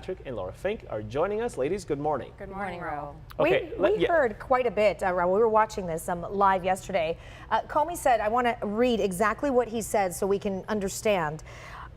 Patrick and Laura Fink are joining us. Ladies, good morning. Good morning, Ro. Okay, we heard quite a bit, we were watching this live yesterday. Comey said, I want to read exactly what he said so we can understand.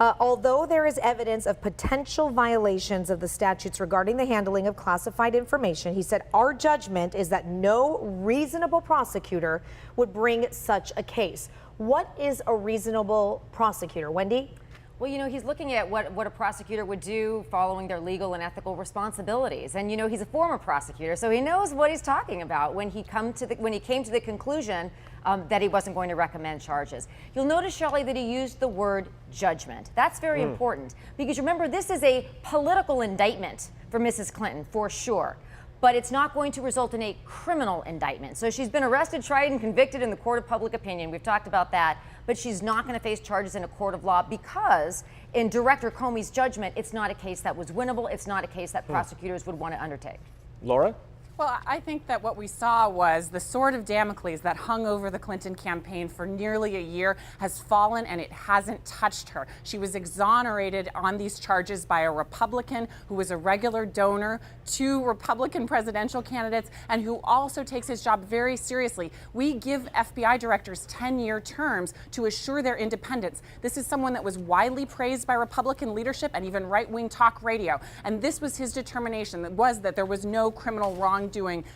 Although there is evidence of potential violations of the statutes regarding the handling of classified information, he said, our judgment is that no reasonable prosecutor would bring such a case. What is a reasonable prosecutor, Wendy? Well, you know, he's looking at what a prosecutor would do following their legal and ethical responsibilities. And, you know, he's a former prosecutor, so he knows what he's talking about when he came to the conclusion that he wasn't going to recommend charges. You'll notice, Shelley, that he used the word judgment. That's very important because remember, this is a political indictment for Mrs. Clinton, for sure. But it's not going to result in a criminal indictment. So she's been arrested, tried, and convicted in the court of public opinion. We've talked about that. But she's not going to face charges in a court of law because, in Director Comey's judgment, it's not a case that was winnable. It's not a case that prosecutors would want to undertake. Laura? Well, I think that what we saw was the sword of Damocles that hung over the Clinton campaign for nearly a year has fallen, and it hasn't touched her. She was exonerated on these charges by a Republican who was a regular donor to Republican presidential candidates and who also takes his job very seriously. We give FBI directors 10-year terms to assure their independence. This is someone that was widely praised by Republican leadership and even right-wing talk radio. And this was his determination, that there was no criminal wrongdoing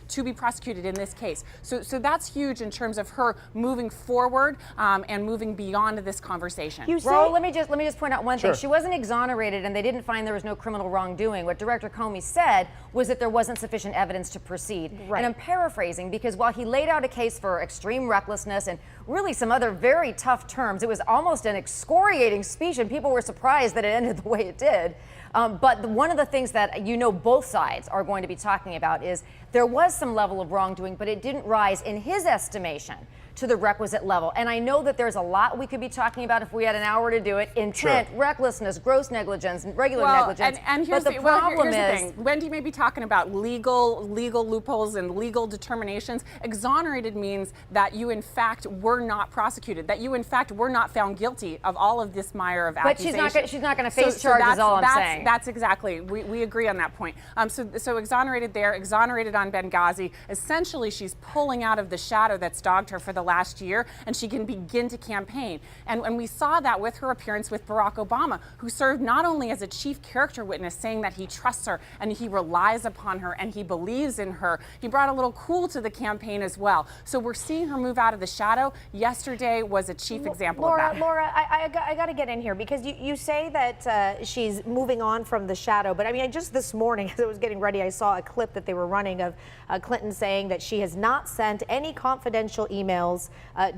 to be prosecuted in this case. So that's huge in terms of her moving forward and moving beyond this conversation. Ro, let me just point out one Sure. thing. She wasn't exonerated and they didn't find there was no criminal wrongdoing. What Director Comey said was that there wasn't sufficient evidence to proceed. Right. And I'm paraphrasing because while he laid out a case for extreme recklessness and really some other very tough terms, it was almost an excoriating speech and people were surprised that it ended the way it did. But one of the things that both sides are going to be talking about is there was some level of wrongdoing, but it didn't rise in his estimation to the requisite level. And I know that there's a lot we could be talking about if we had an hour to do it. Intent, recklessness, gross negligence, regular negligence. And here's but the problem here's is, the thing. Wendy may be talking about legal loopholes and legal determinations. Exonerated means that you in fact were not prosecuted, that you in fact were not found guilty of all of this mire of accusations. But she's not going to face charges, is all I'm saying. That's exactly, we agree on that point. So exonerated there, exonerated on Benghazi. Essentially, she's pulling out of the shadow that's dogged her for the last year, and she can begin to campaign. And we saw that with her appearance with Barack Obama, who served not only as a chief character witness, saying that he trusts her and he relies upon her and he believes in her. He brought a little cool to the campaign as well. So we're seeing her move out of the shadow. Yesterday was a chief example of that. Laura, I got to get in here because you say that she's moving on from the shadow, but I mean, just this morning as I was getting ready, I saw a clip that they were running of Clinton saying that she has not sent any confidential emails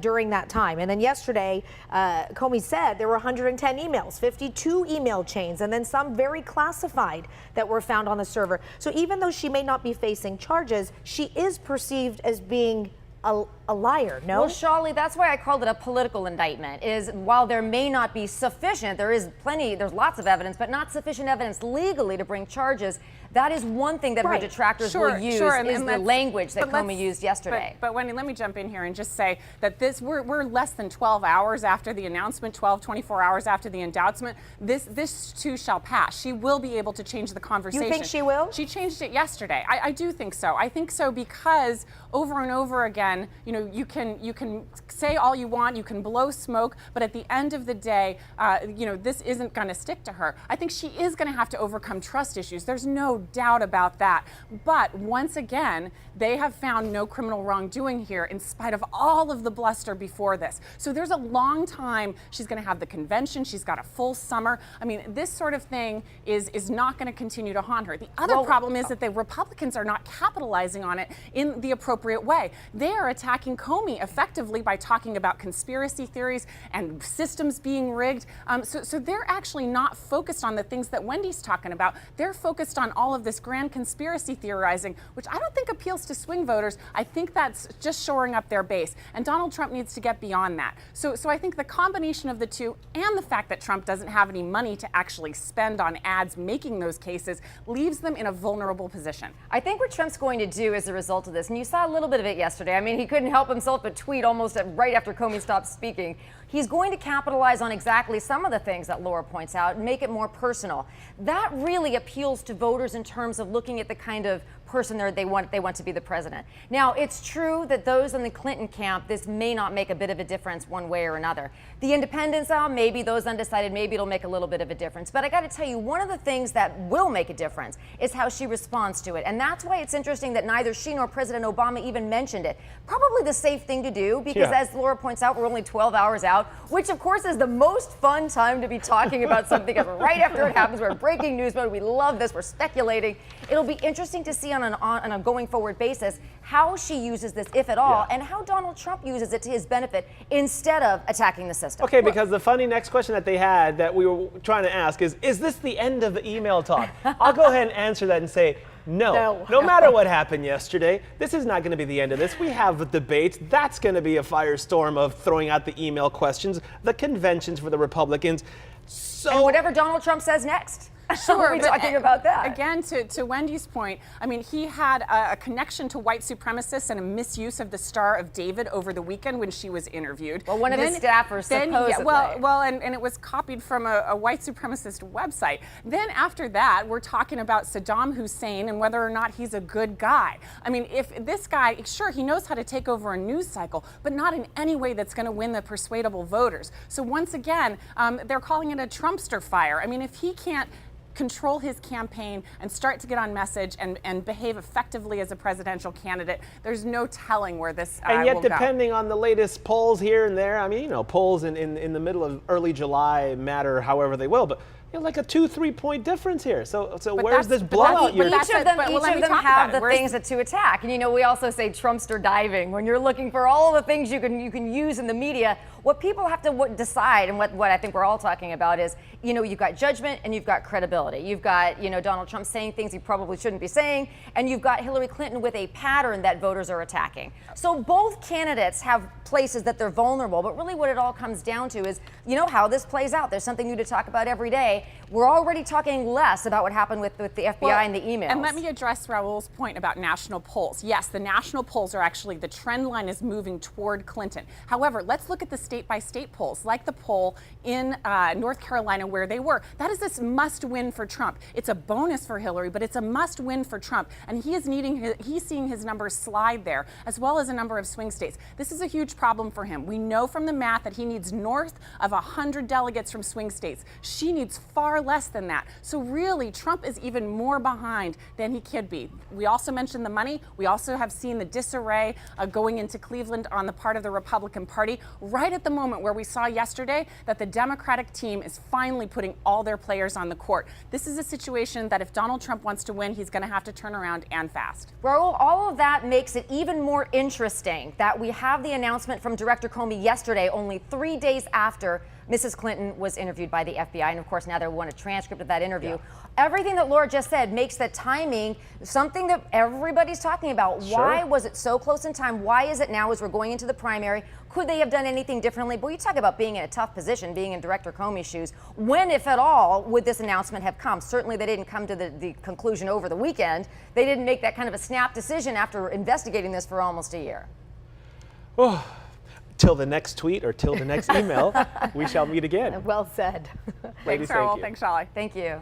during that time. And then yesterday, Comey said there were 110 emails, 52 email chains, and then some very classified that were found on the server. So even though she may not be facing charges, she is perceived as being a liar, no? Well, Shawley, that's why I called it a political indictment, is while there may not be sufficient, there's lots of evidence, but not sufficient evidence legally to bring charges. That is one thing that her detractors will use, is the language that Comey used yesterday. But Wendy, let me jump in here and just say that we're less than 12 hours after the announcement, 24 hours after the indictment. This too shall pass. She will be able to change the conversation. You think she will? She changed it yesterday. I do think so. I think so because over and over again, you can say all you want, you can blow smoke, but at the end of the day, this isn't going to stick to her. I think she is going to have to overcome trust issues. There's no doubt about that. But once again, they have found no criminal wrongdoing here in spite of all of the bluster before this. So there's a long time. She's going to have the convention. She's got a full summer. I mean, this sort of thing is not going to continue to haunt her. The other problem is that the Republicans are not capitalizing on it in the appropriate way. They are attacking Comey effectively by talking about conspiracy theories and systems being rigged. So they're actually not focused on the things that Wendy's talking about. They're focused on all of this grand conspiracy theorizing, which I don't think appeals to swing voters. I think that's just shoring up their base. And Donald Trump needs to get beyond that. So I think the combination of the two and the fact that Trump doesn't have any money to actually spend on ads making those cases leaves them in a vulnerable position. I think what Trump's going to do as a result of this, and you saw a little bit of it yesterday, I mean, he couldn't help himself but tweet almost right after Comey stopped speaking. he's going to capitalize on exactly some of the things that Laura points out and make it more personal. That really appeals to voters in terms of looking at the kind of person they want to be the president. Now, it's true that those in the Clinton camp, this may not make a bit of a difference one way or another. The independents, maybe those undecided, maybe it'll make a little bit of a difference. But I got to tell you, one of the things that will make a difference is how she responds to it. And that's why it's interesting that neither she nor President Obama even mentioned it. Probably the safe thing to do because, as Laura points out, we're only 12 hours out, which of course is the most fun time to be talking about something right after it happens. We're in breaking news mode. We love this. We're speculating. It'll be interesting to see on a going forward basis how she uses this, if at all, and how Donald Trump uses it to his benefit instead of attacking the system. Okay, because the funny next question that they had that we were trying to ask is this the end of the email talk? I'll go ahead and answer that and say, no. No matter what happened yesterday, this is not going to be the end of this. We have debates. That's going to be a firestorm of throwing out the email questions, the conventions for the Republicans. So, and whatever Donald Trump says next. Sure, we're talking about that. Again, to Wendy's point, I mean, he had a connection to white supremacists and a misuse of the Star of David over the weekend when she was interviewed. Well, one of his staffers supposedly. And it was copied from a white supremacist website. Then after that, we're talking about Saddam Hussein and whether or not he's a good guy. I mean, if this guy, sure, he knows how to take over a news cycle, but not in any way that's going to win the persuadable voters. So once again, they're calling it a Trumpster fire. I mean, if he can't control his campaign and start to get on message and behave effectively as a presidential candidate, there's no telling where this and yet will depending on the latest polls here and there, I mean, you know, polls in the middle of early July matter however they will, but like a 2-3 point difference here. So where's this blowout? Each of them have the things to attack. And you know, we also say Trumpster diving when you're looking for all the things you can use in the media. What people have to decide, and what I think we're all talking about is, you know, you've got judgment and you've got credibility. You've got, you know, Donald Trump saying things he probably shouldn't be saying, and you've got Hillary Clinton with a pattern that voters are attacking. So both candidates have places that they're vulnerable, but really what it all comes down to is, you know, how this plays out. There's something new to talk about every day. We're already talking less about what happened with the FBI and the emails. And let me address Raul's point about national polls. Yes, the national polls are actually, the trend line is moving toward Clinton. However, let's look at the state-by-state polls, like the poll in North Carolina where they were. That is this must-win for Trump. It's a bonus for Hillary, but it's a must-win for Trump. And he's seeing his numbers slide there, as well as a number of swing states. This is a huge problem for him. We know from the math that he needs north of 100 delegates from swing states. She needs far less than that. So really, Trump is even more behind than he could be. We also mentioned the money. We also have seen the disarray going into Cleveland on the part of the Republican Party, right at the moment where we saw yesterday that the Democratic team is finally putting all their players on the court. This is a situation that if Donald Trump wants to win, he's going to have to turn around and fast. Raul, all of that makes it even more interesting that we have the announcement from Director Comey yesterday, only 3 days after Mrs. Clinton was interviewed by the FBI, and of course now they want a transcript of that interview. Everything that Laura just said makes the timing something that everybody's talking about. Sure. Why was it so close in time? Why is it now as we're going into the primary? Could they have done anything differently? But you talk about being in a tough position, being in Director Comey's shoes. When, if at all, would this announcement have come? Certainly they didn't come to the conclusion over the weekend. They didn't make that kind of a snap decision after investigating this for almost a year. Oh. Till the next tweet or till the next email, we shall meet again. Well said. Ladies, Thanks, Raul. thank you. Thanks, Shali. Thank you.